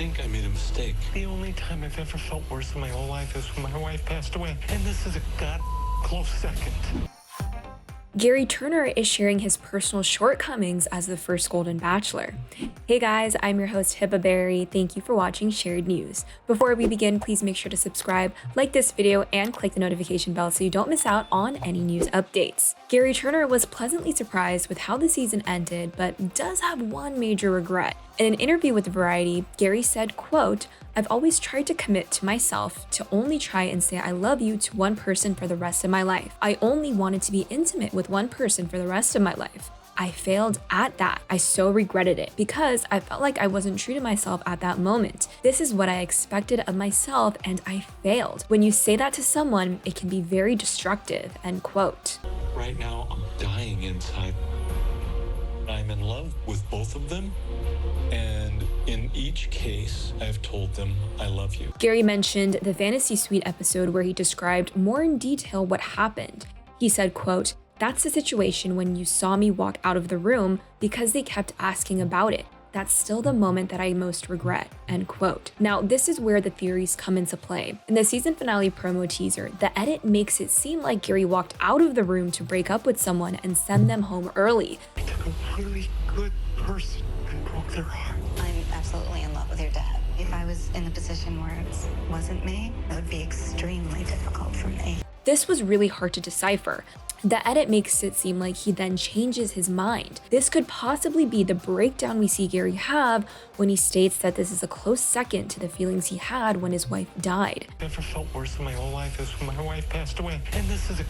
think I made a mistake. The only time I've ever felt worse in my whole life is when my wife passed away. And this is a close second. Gerry Turner is sharing his personal shortcomings as the first Golden Bachelor. Hey guys, I'm your host Hibba Berry. Thank you for watching Shared News. Before we begin, please make sure to subscribe, like this video, and click the notification bell so you don't miss out on any news updates. Gerry Turner was pleasantly surprised with how the season ended, but does have one major regret. In an interview with Variety, Gerry said, quote, "I've always tried to commit to myself to only try and say I love you to one person for the rest of my life. I only wanted to be intimate with one person for the rest of my life. I failed at that. I so regretted it because I felt like I wasn't true to myself at that moment. This is what I expected of myself and I failed. When you say that to someone, it can be very destructive," end quote. Right now, I'm dying inside. I'm in love with both of them, and in each case, I've told them I love you. Gerry mentioned the Fantasy Suite episode where he described more in detail what happened. He said, quote, "That's the situation when you saw me walk out of the room because they kept asking about it. That's still the moment that I most regret," end quote. Now, this is where the theories come into play. In the season finale promo teaser, the edit makes it seem like Gerry walked out of the room to break up with someone and send them home early. I took a really good person and broke their heart. I'm absolutely in love with your dad. If I was in a position where it wasn't me, it would be extremely difficult for me. This was really hard to decipher. The edit makes it seem like he then changes his mind. This could possibly be the breakdown we see Gerry have when he states that this is a close second to the feelings he had when his wife died. Never felt worse in my whole life is when my wife passed away. And this is a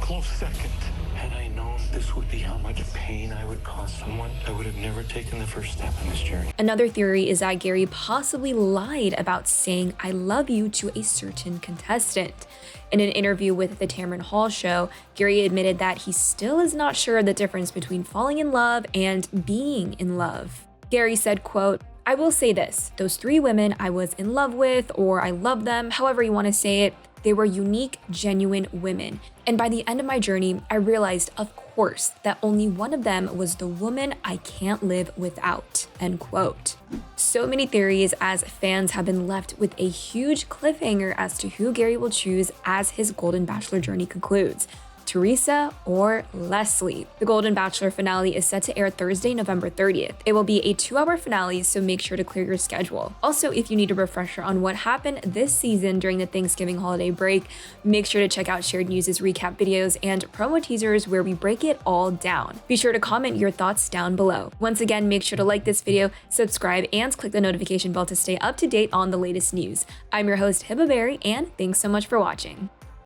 close second. Had I known this would be how much pain I would cause someone, I would have never taken the first step in this journey. Another theory is that Gerry possibly lied about saying "I love you" to a certain contestant. In an interview with the Tamron Hall show, Gerry admitted that he still is not sure of the difference between falling in love and being in love. Gerry said, quote, "I will say this, those 3 women I was in love with, or I love them, however you want to say it, they were unique, genuine women. And by the end of my journey, I realized, of course, that only one of them was the woman I can't live without," end quote. So many theories as fans have been left with a huge cliffhanger as to who Gerry will choose as his Golden Bachelor journey concludes. Teresa or Leslie. The Golden Bachelor finale is set to air Thursday, November 30th. It will be a 2-hour finale, so make sure to clear your schedule. Also, if you need a refresher on what happened this season during the Thanksgiving holiday break, make sure to check out Shared News' recap videos and promo teasers where we break it all down. Be sure to comment your thoughts down below. Once again, make sure to like this video, subscribe, and click the notification bell to stay up to date on the latest news. I'm your host, Hibba Berry, and thanks so much for watching.